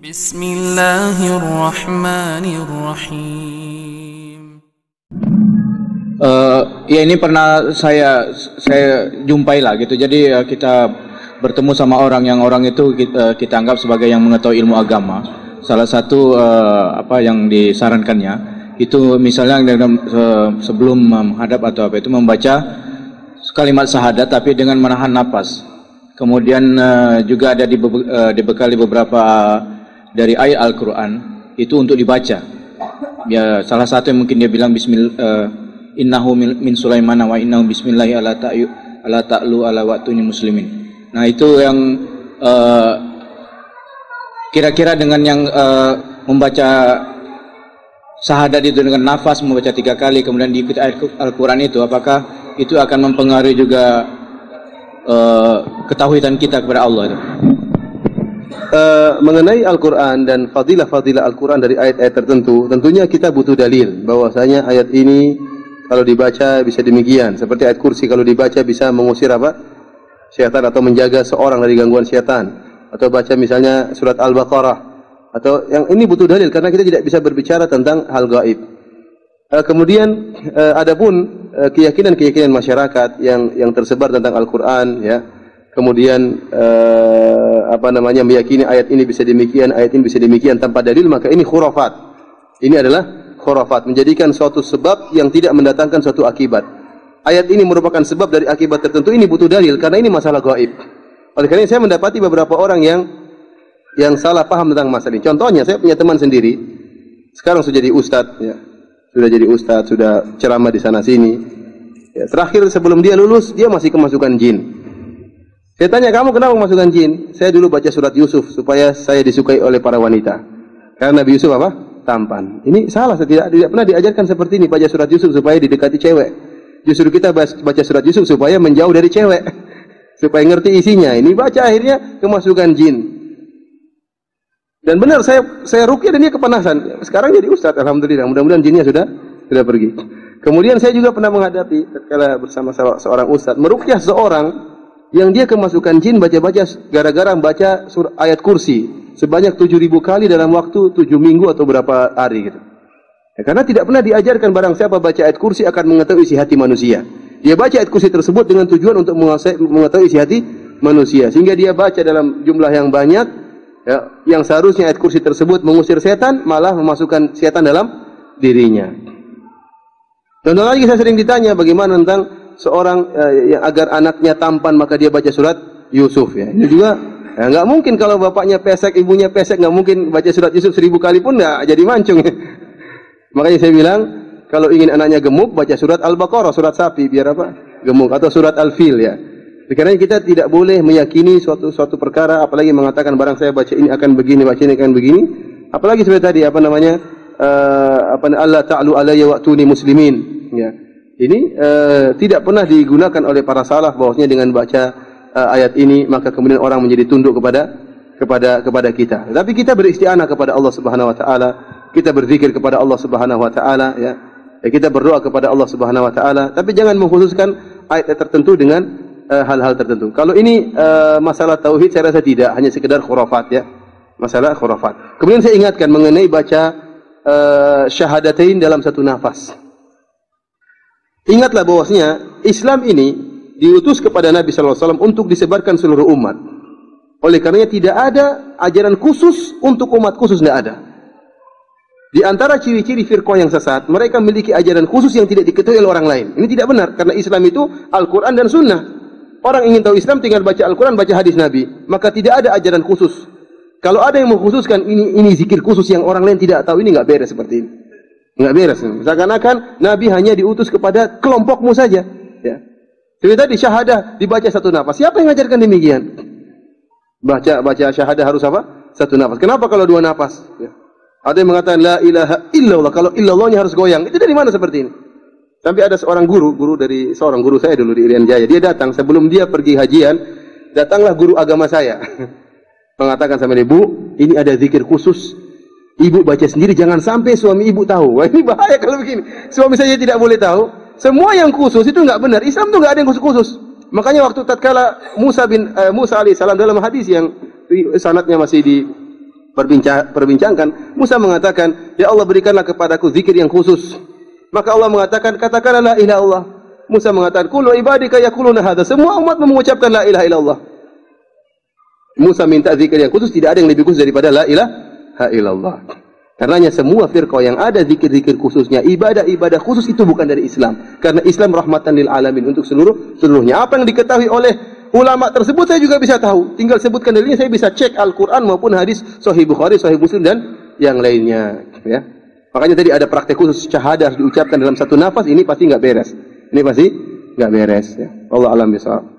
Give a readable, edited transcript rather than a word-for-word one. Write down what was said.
Bismillahirrahmanirrahim. Ya ini pernah saya jumpai lah gitu. Jadi kita bertemu sama orang itu kita anggap sebagai yang mengetahui ilmu agama. Salah satu apa yang disarankannya itu misalnya sebelum menghadap atau apa itu membaca kalimat syahadat tapi dengan menahan napas. Kemudian juga ada dibekali beberapa dari ayat Al-Quran itu untuk dibaca. Ya salah satu yang mungkin dia bilang innahu min Sulaiman wa innahu bismillahi ala ta'lu ala wa'tuni muslimin. Nah itu yang kira-kira dengan yang membaca syahadat itu dengan nafas membaca 3 kali kemudian diikuti ayat Al-Quran itu, apakah itu akan mempengaruhi juga ketahuidan kita kepada Allah itu? Mengenai Al-Quran dan fadilah-fadilah Al-Quran dari ayat-ayat tertentu, tentunya kita butuh dalil bahwasanya ayat ini kalau dibaca bisa demikian. Seperti ayat kursi kalau dibaca bisa mengusir apa? Syaitan atau menjaga seorang dari gangguan syaitan. Atau baca misalnya surat Al-Baqarah. Atau yang ini butuh dalil karena kita tidak bisa berbicara tentang hal gaib. Kemudian adapun keyakinan-keyakinan masyarakat yang tersebar tentang Al-Quran, ya. Kemudian meyakini ayat ini bisa demikian, ayat ini bisa demikian tanpa dalil, maka ini khurafat. Ini adalah khurafat, menjadikan suatu sebab yang tidak mendatangkan suatu akibat. Ayat ini merupakan sebab dari akibat tertentu, ini butuh dalil karena ini masalah gaib. Oleh karena ini saya mendapati beberapa orang yang salah paham tentang masalah ini. Contohnya saya punya teman sendiri, sekarang sudah jadi ustadz, ya. Sudah jadi ustadz, sudah ceramah di sana sini. Ya, terakhir sebelum dia lulus, dia masih kemasukan jin. Saya tanya, kamu kenapa kemasukan jin? Saya dulu baca surat Yusuf supaya saya disukai oleh para wanita. Karena Nabi Yusuf apa? Tampan. Ini salah, saya tidak pernah diajarkan seperti ini, baca surat Yusuf supaya didekati cewek. Justru kita baca surat Yusuf supaya menjauh dari cewek. Supaya ngerti isinya. Ini baca akhirnya kemasukan jin. Dan benar saya ruqyah dan dia kepanasan. Sekarang jadi ustaz, alhamdulillah. Mudah-mudahan jinnya sudah pergi. Kemudian saya juga pernah menghadapi tatkala bersama seorang ustaz meruqyah seorang yang dia kemasukan jin baca-baca gara-gara baca ayat kursi sebanyak 7.000 kali dalam waktu 7 minggu atau berapa hari gitu. Ya, karena tidak pernah diajarkan barang siapa baca ayat kursi akan mengetahui isi hati manusia. Dia baca ayat kursi tersebut dengan tujuan untuk mengetahui isi hati manusia, sehingga dia baca dalam jumlah yang banyak, ya, yang seharusnya ayat kursi tersebut mengusir setan malah memasukkan setan dalam dirinya. Contoh lagi saya sering ditanya bagaimana tentang seorang yang agar anaknya tampan maka dia baca surat Yusuf, ya. Ini juga ya, nggak mungkin kalau bapaknya pesek, ibunya pesek, nggak mungkin baca surat Yusuf 1000 kali pun nggak jadi mancung. Makanya saya bilang kalau ingin anaknya gemuk baca surat Al-Baqarah, surat sapi biar apa? Gemuk, atau surat Al-Fil, ya. Karena kita tidak boleh meyakini suatu perkara apalagi mengatakan barang saya baca ini akan begini, baca ini akan begini. Apalagi seperti tadi Allah ta'lu alayya wa'tuni muslimin, ya. Ini tidak pernah digunakan oleh para salaf bahwasanya dengan baca ayat ini maka kemudian orang menjadi tunduk kepada kita. Tapi kita beristi'anah kepada Allah Subhanahu wa taala, kita berzikir kepada Allah Subhanahu wa taala, ya. Kita berdoa kepada Allah Subhanahu wa taala, tapi jangan mengkhususkan ayat tertentu dengan hal-hal tertentu. Kalau ini masalah tauhid saya rasa tidak, hanya sekedar khurafat, ya. Masalah khurafat. Kemudian saya ingatkan mengenai baca syahadatain dalam satu nafas. Ingatlah bahwasanya Islam ini diutus kepada Nabi sallallahu alaihi wasallam untuk disebarkan seluruh umat. Oleh karenanya tidak ada ajaran khusus untuk umat khusus, tidak ada. Di antara ciri-ciri firqah yang sesat, mereka memiliki ajaran khusus yang tidak diketahui oleh orang lain. Ini tidak benar karena Islam itu Al-Qur'an dan Sunnah. Orang ingin tahu Islam tinggal baca Al-Qur'an, baca hadis Nabi. Maka tidak ada ajaran khusus. Kalau ada yang mengkhususkan ini zikir khusus yang orang lain tidak tahu, ini enggak beres seperti ini. Enggak beres. Seakan-akan Nabi hanya diutus kepada kelompokmu saja, ya. Seperti tadi syahadah dibaca satu nafas. Siapa yang mengajarkan demikian? Baca syahadah harus apa? Satu nafas. Kenapa kalau 2 nafas? Ya. Ada yang mengatakan la ilaha illallah, kalau illallahnya harus goyang. Itu dari mana seperti ini? Sampai ada seorang guru saya dulu di Irian Jaya. Dia datang sebelum dia pergi hajian, datanglah guru agama saya. Mengatakan sama ibu, ini ada zikir khusus. Ibu baca sendiri, jangan sampai suami ibu tahu. Wah, ini bahaya kalau begini. Suami saya tidak boleh tahu. Semua yang khusus itu enggak benar. Islam itu enggak ada yang khusus-khusus. Makanya waktu tatkala Musa alaihissalam dalam hadis yang sanadnya masih perbincangkan. Musa mengatakan, ya Allah berikanlah kepadaku zikir yang khusus. Maka Allah mengatakan, katakanlah la ilaha illallah. Musa mengatakan, kullu ibadika yaquluna hadza. Semua umat mengucapkan la ilaha illallah. Musa minta zikir yang khusus, tidak ada yang lebih khusus daripada la ilaha illallah. Karenanya semua firqah yang ada zikir-zikir khususnya, ibadah-ibadah khusus itu bukan dari Islam. Karena Islam rahmatan lil alamin untuk seluruhnya. Apa yang diketahui oleh ulama tersebut saya juga bisa tahu. Tinggal sebutkan dalilnya, saya bisa cek Al-Quran maupun hadis Sahih Bukhari, Sahih Muslim dan yang lainnya. Ya. Makanya tadi ada praktek khusus syahadah diucapkan dalam satu nafas, ini pasti nggak beres. Ini pasti nggak beres. Ya. Allah alam bisawab.